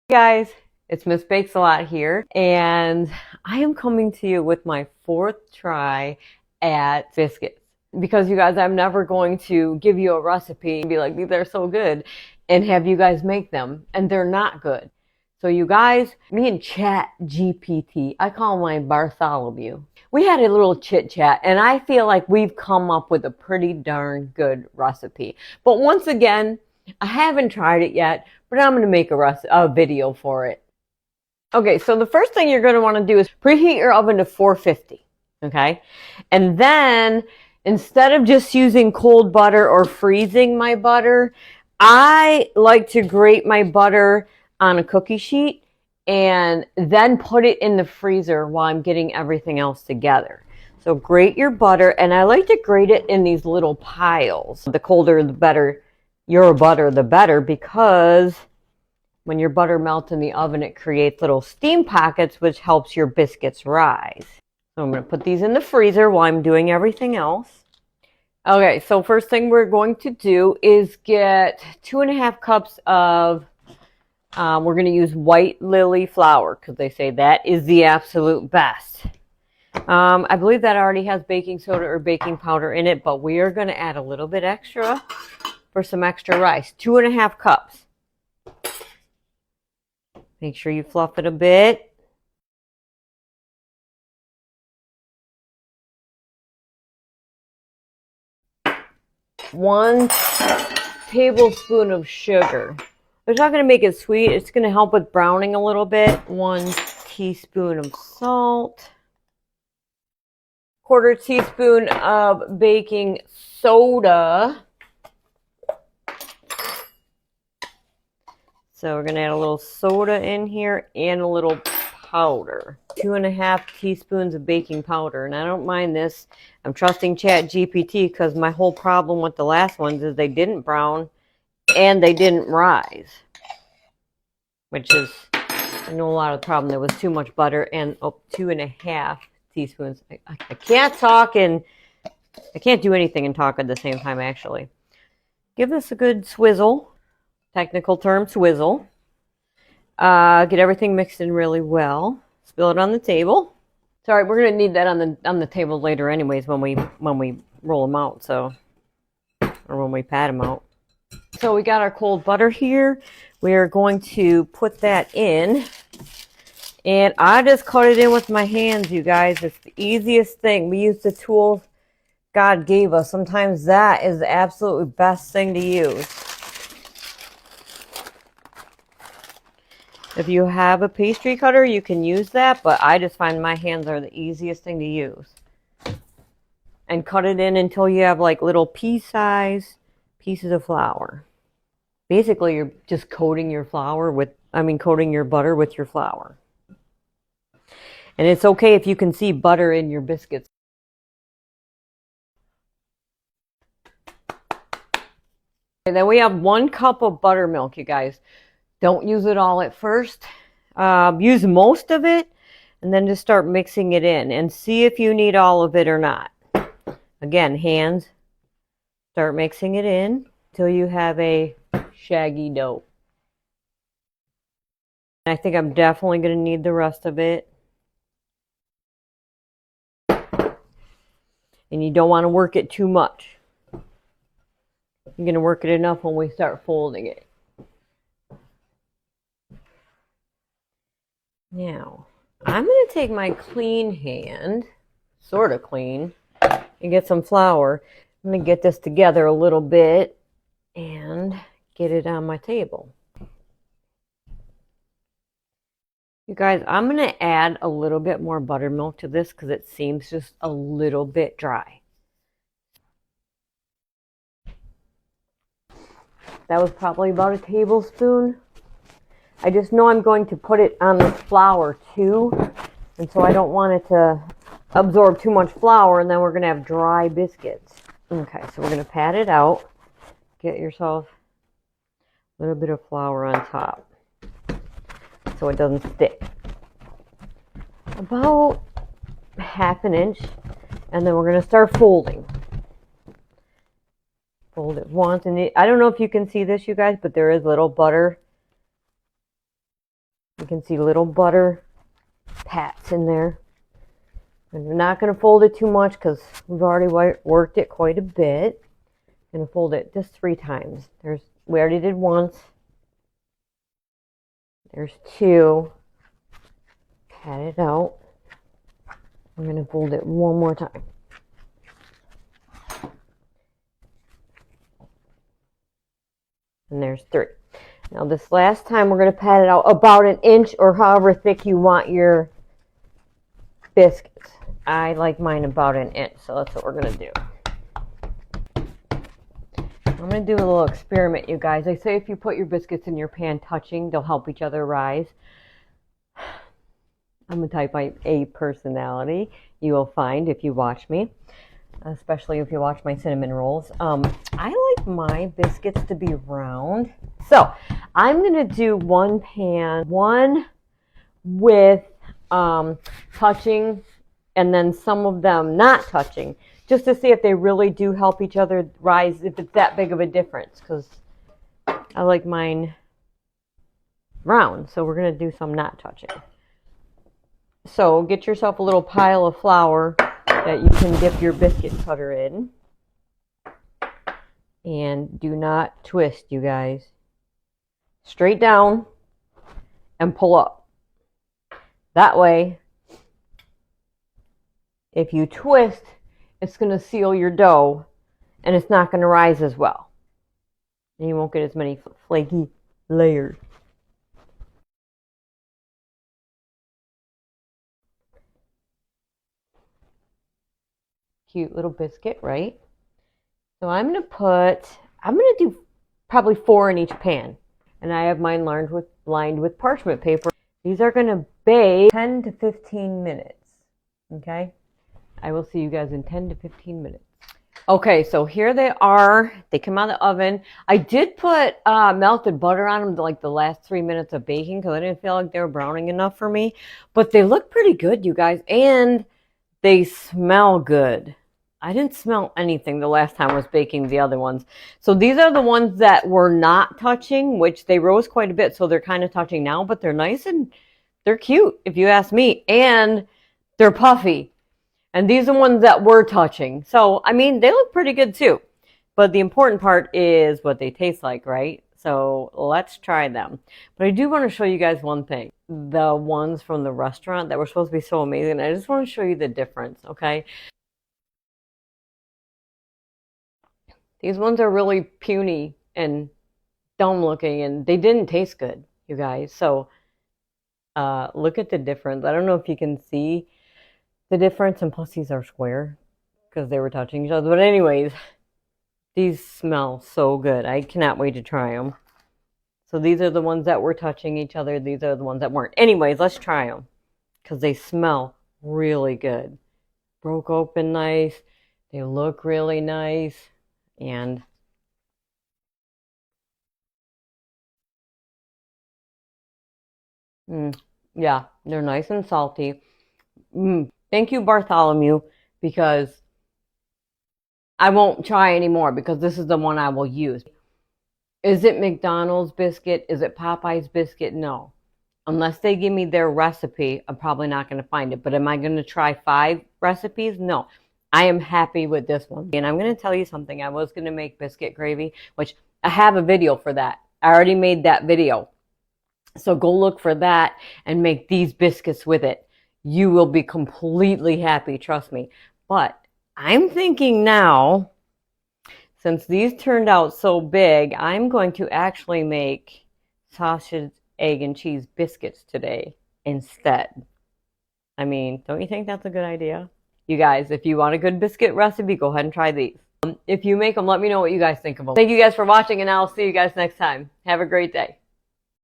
Guys, it's Miss Bakes a Lot here, and I am coming to you with my fourth try at biscuits. Because you guys, I'm never going to give you a recipe and be like, these are so good, and have you guys make them, and they're not good. So you guys, me and Chat GPT, I call my Bartholomew. We had a little chit chat, and I feel like we've come up with a pretty darn good recipe. But once again, I haven't tried it yet, but I'm going to make a video for it. Okay, so the first thing you're going to want to do is preheat your oven to 450, okay? And then instead of just using cold butter or freezing my butter, I like to grate my butter on a cookie sheet and then put it in the freezer while I'm getting everything else together. So grate your butter, and I like to grate it in these little piles. The colder, the better your butter, the better, because when your butter melts in the oven, it creates little steam pockets, which helps your biscuits rise. So I'm going to put these in the freezer while I'm doing everything else. Okay, so first thing we're going to do is get 2.5 cups of, we're going to use white lily flour, because they say that is the absolute best. I believe that already has baking soda or baking powder in it, but we are going to add a little bit extra for some extra rice. 2.5 cups. Make sure you fluff it a bit. One tablespoon of sugar. It's not going to make it sweet. It's going to help with browning a little bit. 1 teaspoon of salt. 1/4 teaspoon of baking soda. So we're going to add a little soda in here and a little powder. 2.5 teaspoons of baking powder. And I don't mind this. I'm trusting Chat GPT because my whole problem with the last ones is they didn't brown and they didn't rise. Which is, I know a lot of the problem. There was too much butter and 2.5 teaspoons. I can't talk and I can't do anything and talk at the same time, actually. Give this a good swizzle. Technical term, swizzle. Get everything mixed in really well. Spill it on the table. It's all right. We're gonna need that on the table later, anyways, when we roll them out. So, or when we pat them out. So we got our cold butter here. We are going to put that in, and I just cut it in with my hands, you guys. It's the easiest thing. We use the tools God gave us. Sometimes that is the absolutely best thing to use. If you have a pastry cutter, you can use that, but I just find my hands are the easiest thing to use. And cut it in until you have like little pea-sized pieces of flour. Basically, you're just coating your butter with your flour. And it's okay if you can see butter in your biscuits. And then we have 1 cup of buttermilk, you guys. Don't use it all at first. Use most of it and then just start mixing it in and see if you need all of it or not. Again, hands. Start mixing it in until you have a shaggy dough. I think I'm definitely going to need the rest of it. And you don't want to work it too much. You're going to work it enough when we start folding it. Now, I'm going to take my clean hand, sort of clean, and get some flour. I'm going to get this together a little bit and get it on my table. You guys, I'm going to add a little bit more buttermilk to this because it seems just a little bit dry. That was probably about a tablespoon. I just know I'm going to put it on the flour too, and so I don't want it to absorb too much flour, and then we're going to have dry biscuits. Okay, so we're going to pat it out. Get yourself a little bit of flour on top so it doesn't stick. About 1/2 inch, and then we're going to start folding. Fold it once, and I don't know if you can see this, you guys, but there is little butter You can see little butter pats in there. And we're not going to fold it too much because we've already worked it quite a bit. I'm going to fold it just 3 times. We already did once. There's 2. Pat it out. I'm going to fold it one more time. And there's 3. Now this last time we're going to pat it out about 1 inch or however thick you want your biscuits. I like mine about 1 inch, so that's what we're going to do. I'm going to do a little experiment, you guys. I say if you put your biscuits in your pan touching, they'll help each other rise. I'm a type A personality, you will find if you watch me, especially if you watch my cinnamon rolls. I like my biscuits to be round. So I'm going to do one pan, one with touching, and then some of them not touching, just to see if they really do help each other rise, if it's that big of a difference, because I like mine round. So we're going to do some not touching. So get yourself a little pile of flour that you can dip your biscuit cutter in. And do not twist, you guys. Straight down and pull up. That way, if you twist, it's going to seal your dough and it's not going to rise as well. And you won't get as many flaky layers. Cute little biscuit, right? So I'm going to do probably 4 in each pan. And I have mine lined with parchment paper. These are going to bake 10 to 15 minutes. Okay? I will see you guys in 10 to 15 minutes. Okay, so here they are. They come out of the oven. I did put melted butter on them like the last 3 minutes of baking because I didn't feel like they were browning enough for me. But they look pretty good, you guys. And they smell good. I didn't smell anything the last time I was baking the other ones. So these are the ones that were not touching, which they rose quite a bit. So they're kind of touching now, but they're nice and they're cute, if you ask me. And they're puffy. And these are the ones that were touching. So, I mean, they look pretty good too. But the important part is what they taste like, right? So let's try them. But I do want to show you guys one thing. The ones from the restaurant that were supposed to be so amazing. I just want to show you the difference, okay? These ones are really puny and dumb looking, and they didn't taste good, you guys. So look at the difference. I don't know if you can see the difference, and plus these are square because they were touching each other. But anyways, these smell so good. I cannot wait to try them. So these are the ones that were touching each other. These are the ones that weren't. Anyways, let's try them because they smell really good. Broke open nice. They look really nice. And yeah, they're nice and salty. Thank you, Bartholomew, because I won't try anymore because this is the one I will use. Is it McDonald's biscuit? Is it Popeye's biscuit? No. Unless they give me their recipe, I'm probably not going to find it. But am I going to try 5 recipes? No. I am happy with this one. And I'm going to tell you something. I was going to make biscuit gravy, which I have a video for that. I already made that video. So go look for that and make these biscuits with it. You will be completely happy, trust me. But I'm thinking now, since these turned out so big, I'm going to actually make sausage, egg, and cheese biscuits today instead. I mean, don't you think that's a good idea? You guys, if you want a good biscuit recipe, go ahead and try these. If you make them, let me know what you guys think of them. Thank you guys for watching, and I'll see you guys next time. Have a great day.